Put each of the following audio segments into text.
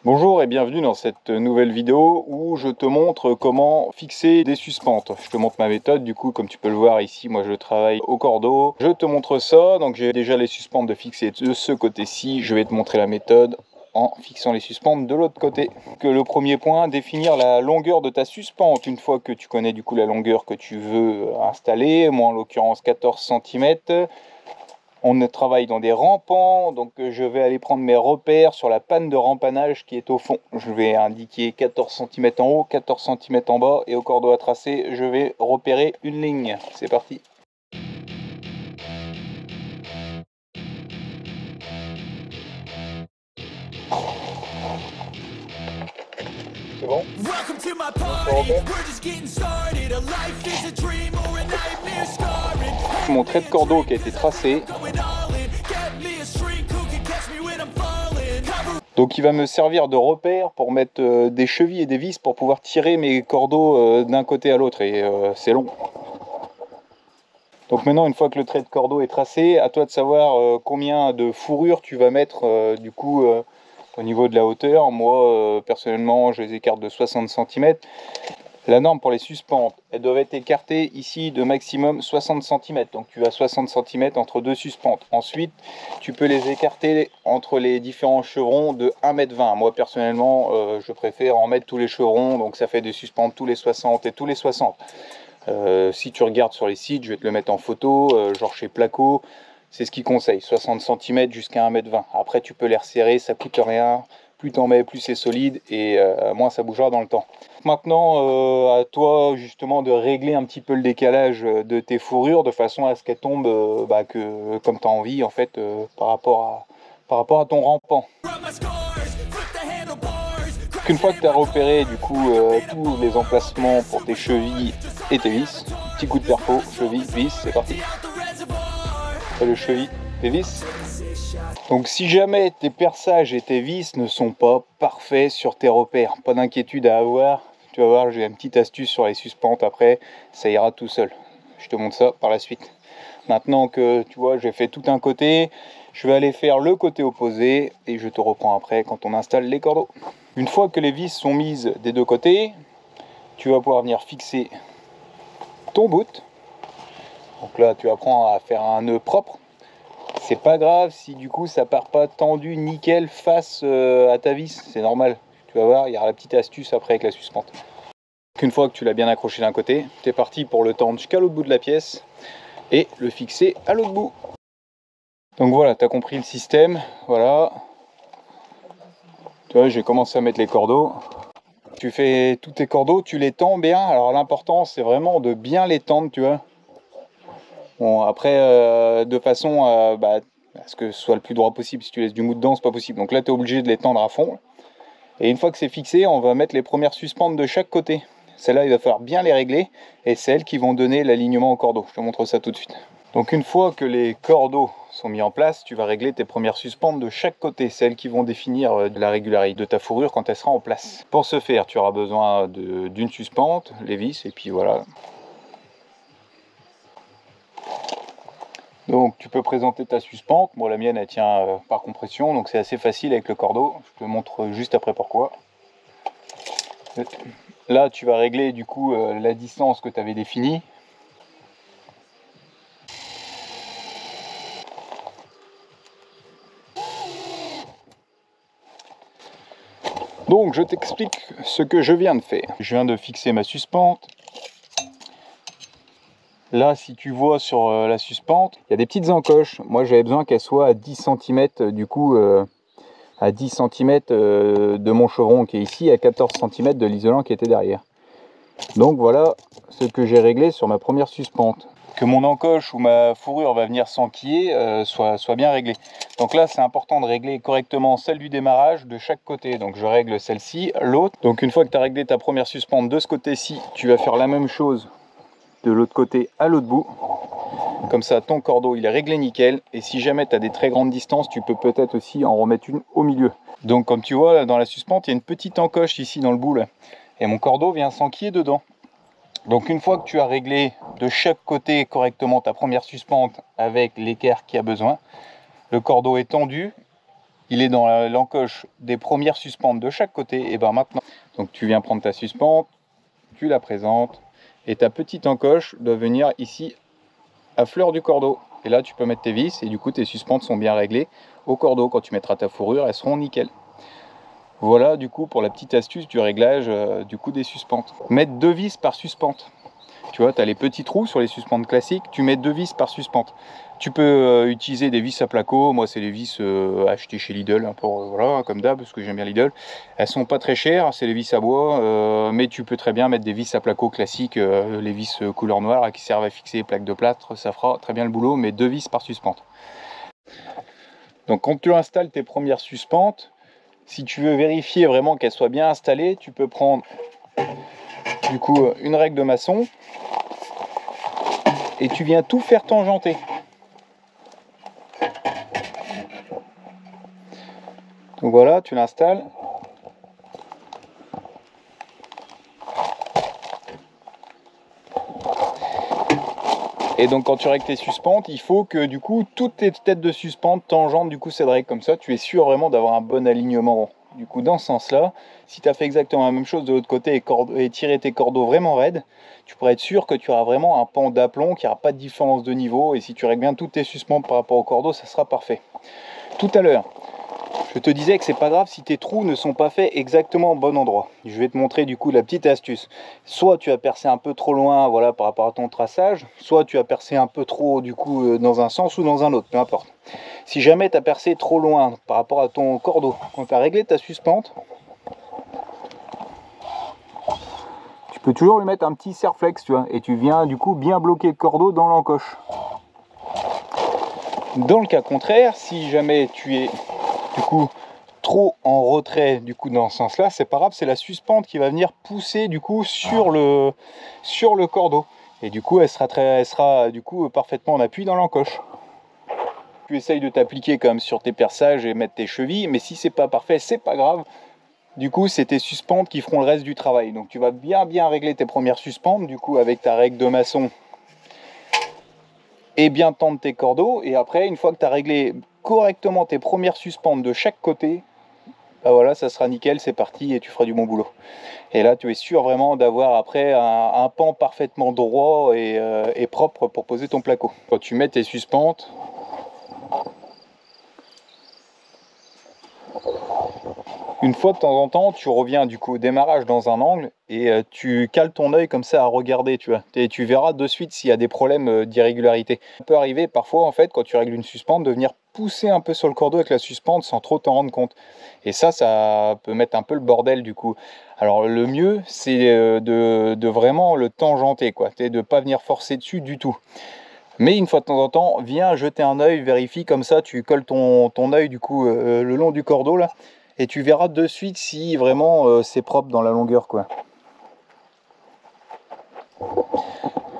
Bonjour et bienvenue dans cette nouvelle vidéo où je te montre comment fixer des suspentes. Je te montre ma méthode, du coup comme tu peux le voir ici, moi je travaille au cordeau. Je te montre ça, donc j'ai déjà les suspentes de fixer de ce côté-ci. Je vais te montrer la méthode en fixant les suspentes de l'autre côté. Que le premier point, définir la longueur de ta suspente. Une fois que tu connais du coup la longueur que tu veux installer, moi en l'occurrence 14 cm. On travaille dans des rampants, donc je vais aller prendre mes repères sur la panne de rampanage qui est au fond. Je vais indiquer 14 cm en haut, 14 cm en bas, et au cordeau à tracer, je vais repérer une ligne. C'est parti. C'est bon? Mon trait de cordeau qui a été tracé. Donc il va me servir de repère pour mettre des chevilles et des vis pour pouvoir tirer mes cordeaux d'un côté à l'autre, et c'est long. Donc maintenant, une fois que le trait de cordeau est tracé, à toi de savoir combien de fourrure tu vas mettre au niveau de la hauteur. Moi personnellement je les écarte de 60 cm. La norme pour les suspentes, elles doivent être écartées ici de maximum 60 cm. Donc tu as 60 cm entre deux suspentes. Ensuite, tu peux les écarter entre les différents chevrons de 1,20 m. Moi personnellement, je préfère en mettre tous les chevrons. Donc ça fait des suspentes tous les 60 et tous les 60. Si tu regardes sur les sites, je vais te le mettre en photo, genre chez Placo, c'est ce qu'ils conseillent, 60 cm jusqu'à 1,20 m. Après tu peux les resserrer, ça coûte rien. Plus t'en mets, plus c'est solide et moins ça bougera dans le temps. Maintenant, à toi justement de régler un petit peu le décalage de tes fourrures de façon à ce qu'elles tombent comme tu as envie en fait par rapport à ton rampant. Une fois que tu as repéré du coup tous les emplacements pour tes chevilles et tes vis, petit coup de perco, cheville, vis, c'est parti. Le cheville, tes vis. Donc si jamais tes perçages et tes vis ne sont pas parfaits sur tes repères, pas d'inquiétude à avoir. Tu vas voir, j'ai une petite astuce sur les suspentes après, ça ira tout seul. Je te montre ça par la suite. Maintenant que tu vois, j'ai fait tout un côté, je vais aller faire le côté opposé et je te reprends après quand on installe les cordeaux. Une fois que les vis sont mises des deux côtés, tu vas pouvoir venir fixer ton bout. Donc là, tu apprends à faire un nœud propre. C'est pas grave si du coup ça part pas tendu nickel face à ta vis, c'est normal. Tu vas voir, il y aura la petite astuce après avec la suspente. Une fois que tu l'as bien accroché d'un côté, tu es parti pour le tendre jusqu'à l'autre bout de la pièce et le fixer à l'autre bout. Donc voilà, tu as compris le système. Voilà. Tu vois, j'ai commencé à mettre les cordeaux. Tu fais tous tes cordeaux, tu les tends bien. Alors l'important c'est vraiment de bien les tendre, tu vois. Bon, après, de façon à ce que ce soit le plus droit possible. Si tu laisses du mou dedans, c'est pas possible. Donc là, tu es obligé de les tendre à fond. Et une fois que c'est fixé, on va mettre les premières suspentes de chaque côté. Celles-là, il va falloir bien les régler. Et c'est elles qui vont donner l'alignement au cordeau. Je te montre ça tout de suite. Donc une fois que les cordeaux sont mis en place, tu vas régler tes premières suspentes de chaque côté. Celles qui vont définir la régularité de ta fourrure quand elle sera en place. Pour ce faire, tu auras besoin d'une suspente, les vis, et puis voilà. Donc tu peux présenter ta suspente. Moi la mienne elle tient par compression, donc c'est assez facile avec le cordeau. Je te montre juste après pourquoi. Là tu vas régler du coup la distance que tu avais définie. Donc je t'explique ce que je viens de faire. Je viens de fixer ma suspente. Là, si tu vois sur la suspente, il y a des petites encoches. Moi, j'avais besoin qu'elles soient à 10 cm, du coup, à 10 cm de mon chevron qui est ici, à 14 cm de l'isolant qui était derrière. Donc voilà ce que j'ai réglé sur ma première suspente. Que mon encoche ou ma fourrure va venir s'enquiller soit bien réglée. Donc là, c'est important de régler correctement celle du démarrage de chaque côté. Donc je règle celle-ci, l'autre. Donc une fois que tu as réglé ta première suspente de ce côté-ci, tu vas faire la même chose de l'autre côté à l'autre bout. Comme ça, ton cordeau, il est réglé nickel. Et si jamais tu as des très grandes distances, tu peux peut-être aussi en remettre une au milieu. Donc comme tu vois, là, dans la suspente, il y a une petite encoche ici dans le bout, là. Et mon cordeau vient s'enquiller dedans. Donc une fois que tu as réglé de chaque côté correctement ta première suspente avec l'équerre qu'il y a besoin, le cordeau est tendu, il est dans l'encoche des premières suspentes de chaque côté. Et ben maintenant, donc tu viens prendre ta suspente, tu la présentes, et ta petite encoche doit venir ici à fleur du cordeau. Et là, tu peux mettre tes vis, et du coup, tes suspentes sont bien réglées au cordeau. Quand tu mettras ta fourrure, elles seront nickel. Voilà, du coup, pour la petite astuce du réglage du coup des suspentes. Mettre 2 vis par suspente. Tu vois, tu as les petits trous sur les suspentes classiques, tu mets 2 vis par suspente. Tu peux utiliser des vis à placo. Moi, c'est les vis achetées chez Lidl, hein, pour, voilà, comme d'hab, parce que j'aime bien Lidl. Elles sont pas très chères, c'est les vis à bois, mais tu peux très bien mettre des vis à placo classiques, les vis couleur noire qui servent à fixer les plaques de plâtre. Ça fera très bien le boulot, mais 2 vis par suspente. Donc, quand tu installes tes premières suspentes, si tu veux vérifier vraiment qu'elles soient bien installées, tu peux prendre du coup une règle de maçon et tu viens tout faire tangenter. Donc voilà, tu l'installes. Et donc quand tu règles tes suspentes, il faut que du coup toutes tes têtes de suspente tangentent du coup cette règle, comme ça tu es sûr vraiment d'avoir un bon alignement. Du coup dans ce sens là, si tu as fait exactement la même chose de l'autre côté et tiré tes cordeaux vraiment raides, tu pourrais être sûr que tu auras vraiment un pan d'aplomb, qu'il n'y aura pas de différence de niveau, et si tu règles bien toutes tes suspentes par rapport au cordeau, ça sera parfait. Tout à l'heure, je te disais que c'est pas grave si tes trous ne sont pas faits exactement au bon endroit. Je vais te montrer du coup la petite astuce. Soit tu as percé un peu trop loin, voilà, par rapport à ton traçage, soit tu as percé un peu trop du coup dans un sens ou dans un autre, peu importe. Si jamais tu as percé trop loin par rapport à ton cordeau, quand tu as réglé ta suspente, tu peux toujours lui mettre un petit serre-flex, tu vois, et tu viens du coup bien bloquer le cordeau dans l'encoche. Dans le cas contraire, si jamais tu es du coup trop en retrait du coup dans ce sens là, c'est pas grave, c'est la suspente qui va venir pousser du coup sur le cordeau, et du coup elle sera du coup parfaitement en appui dans l'encoche. Tu essayes de t'appliquer quand même sur tes perçages et mettre tes chevilles, mais si c'est pas parfait, c'est pas grave, du coup c'est tes suspentes qui feront le reste du travail. Donc tu vas bien régler tes premières suspentes du coup avec ta règle de maçon et bien tendre tes cordeaux, et après une fois que tu as réglé correctement tes premières suspentes de chaque côté, bah voilà, ça sera nickel, c'est parti et tu feras du bon boulot. Et là tu es sûr vraiment d'avoir après un pan parfaitement droit et propre pour poser ton placo. Quand tu mets tes suspentes, une fois de temps en temps, tu reviens du coup au démarrage dans un angle et tu cales ton œil comme ça à regarder, tu vois. Et tu verras de suite s'il y a des problèmes d'irrégularité. Ça peut arriver parfois en fait quand tu règles une suspente de venir pousser un peu sur le cordeau avec la suspente sans trop t'en rendre compte. Et ça peut mettre un peu le bordel du coup. Alors le mieux c'est de vraiment le tangenter, quoi. De ne pas venir forcer dessus du tout. Mais une fois de temps en temps, viens jeter un œil, vérifie comme ça, tu colles ton œil du coup le long du cordeau là. Et tu verras de suite si vraiment c'est propre dans la longueur, quoi.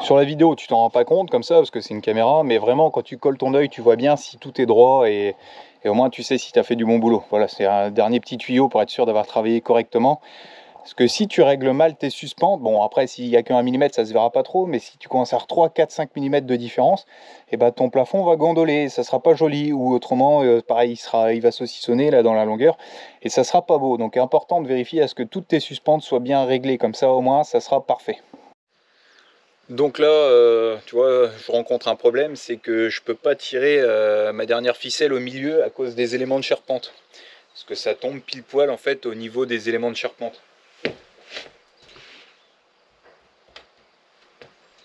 Sur la vidéo tu t'en rends pas compte comme ça parce que c'est une caméra, mais vraiment quand tu colles ton œil tu vois bien si tout est droit, et au moins tu sais si tu as fait du bon boulot. Voilà, c'est un dernier petit tuyau pour être sûr d'avoir travaillé correctement. Parce que si tu règles mal tes suspentes, bon après s'il n'y a qu'un millimètre ça se verra pas trop, mais si tu commences à avoir 3, 4, 5 mm de différence, et ben ton plafond va gondoler, ça sera pas joli, ou autrement pareil il va saucissonner là dans la longueur, et ça sera pas beau. Donc important de vérifier à ce que toutes tes suspentes soient bien réglées, comme ça au moins ça sera parfait. Donc là, tu vois, je rencontre un problème, c'est que je peux pas tirer ma dernière ficelle au milieu à cause des éléments de charpente. Parce que ça tombe pile poil en fait au niveau des éléments de charpente.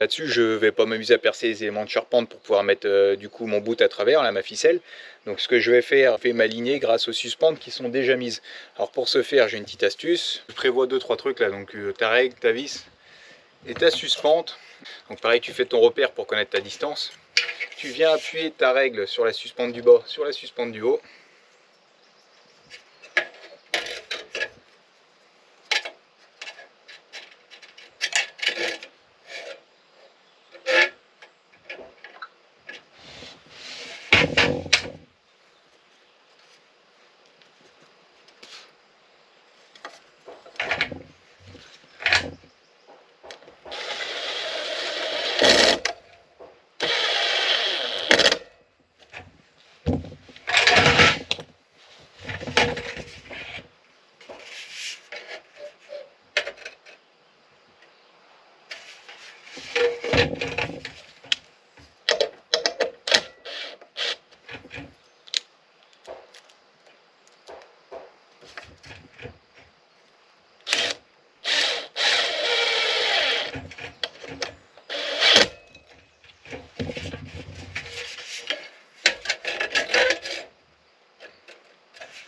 Là-dessus, je vais pas m'amuser à percer les éléments de charpente pour pouvoir mettre du coup mon bout à travers, là, ma ficelle. Donc ce que je vais faire, je vais m'aligner grâce aux suspentes qui sont déjà mises. Alors pour ce faire, j'ai une petite astuce. Je prévois 2-3 trucs là, donc ta règle, ta vis et ta suspente. Donc pareil, tu fais ton repère pour connaître ta distance. Tu viens appuyer ta règle sur la suspente du bas, sur la suspente du haut.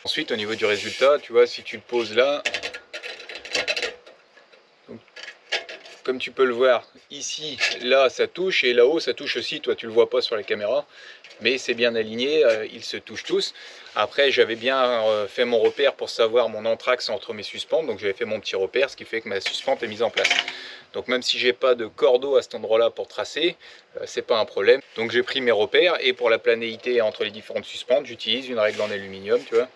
Ensuite, au niveau du résultat, tu vois, si tu le poses là, donc, comme tu peux le voir, ici, là, ça touche, et là-haut, ça touche aussi. Toi, tu le vois pas sur la caméra, mais c'est bien aligné, ils se touchent tous. Après, j'avais bien fait mon repère pour savoir mon entraxe entre mes suspentes, donc j'avais fait mon petit repère, ce qui fait que ma suspente est mise en place. Donc même si j'ai pas de cordeau à cet endroit-là pour tracer, c'est pas un problème. Donc j'ai pris mes repères, et pour la planéité entre les différentes suspentes, j'utilise une règle en aluminium, tu vois.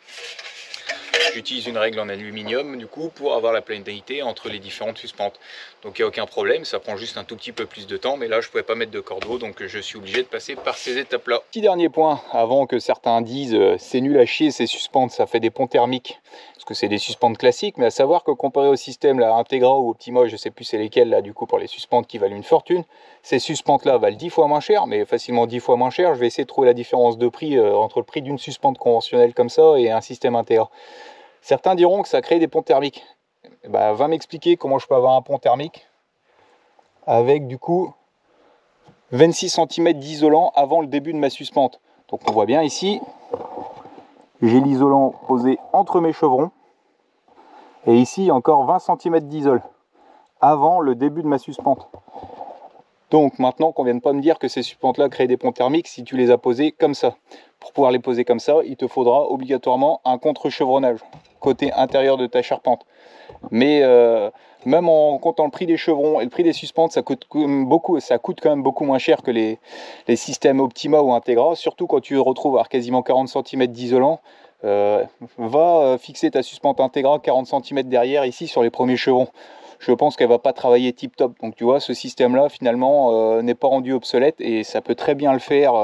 J'utilise une règle en aluminium du coup pour avoir la planéité entre les différentes suspentes. Donc il n'y a aucun problème, ça prend juste un tout petit peu plus de temps, mais là je ne pouvais pas mettre de cordeau, donc je suis obligé de passer par ces étapes-là. Petit dernier point, avant que certains disent c'est nul à chier ces suspentes, ça fait des ponts thermiques, parce que c'est des suspentes classiques, mais à savoir que comparé au système là, Integra ou Optima, je ne sais plus c'est lesquels là du coup pour les suspentes qui valent une fortune, ces suspentes-là valent 10 fois moins cher, mais facilement 10 fois moins cher. Je vais essayer de trouver la différence de prix entre le prix d'une suspente conventionnelle comme ça et un système Integra. Certains diront que ça crée des ponts thermiques. Bah, va m'expliquer comment je peux avoir un pont thermique avec du coup 26 cm d'isolant avant le début de ma suspente. Donc on voit bien ici, j'ai l'isolant posé entre mes chevrons. Et ici encore 20 cm d'isole avant le début de ma suspente. Donc maintenant qu'on ne vienne pas me dire que ces suspentes-là créent des ponts thermiques si tu les as posées comme ça. Pour pouvoir les poser comme ça, il te faudra obligatoirement un contre-chevronnage côté intérieur de ta charpente. Mais même en comptant le prix des chevrons et le prix des suspentes, ça coûte quand même beaucoup moins cher que les systèmes Optima ou Integra, surtout quand tu retrouves à quasiment 40 cm d'isolant. Va fixer ta suspente Integra 40 cm derrière ici sur les premiers chevrons. Je pense qu'elle va pas travailler tip top. Donc tu vois, ce système là finalement n'est pas rendu obsolète, et ça peut très bien le faire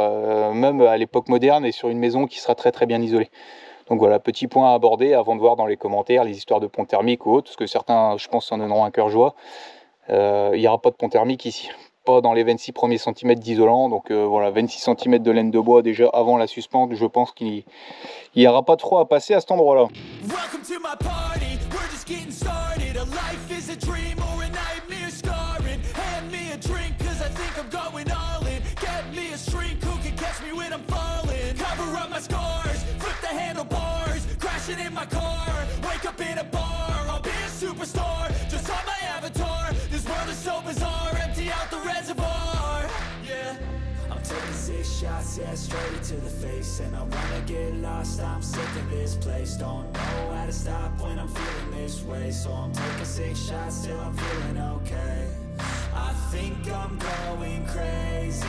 même à l'époque moderne et sur une maison qui sera très bien isolée. Donc voilà, petit point à aborder avant de voir dans les commentaires les histoires de pont thermique ou autres, parce que certains, je pense, en donneront un cœur joie. Il n'y aura pas de pont thermique ici, pas dans les 26 premiers centimètres d'isolant. Donc voilà, 26 cm de laine de bois déjà avant la suspente. Je pense qu'il n'y aura pas de froid à passer à cet endroit-là. In my car, wake up in a bar, I'll be a superstar, just on my avatar, this world is so bizarre, empty out the reservoir, yeah. I'm taking 6 shots, yeah, straight to the face, and I wanna get lost, I'm sick of this place, don't know how to stop when I'm feeling this way, so I'm taking 6 shots till I'm feeling okay, I think I'm going crazy.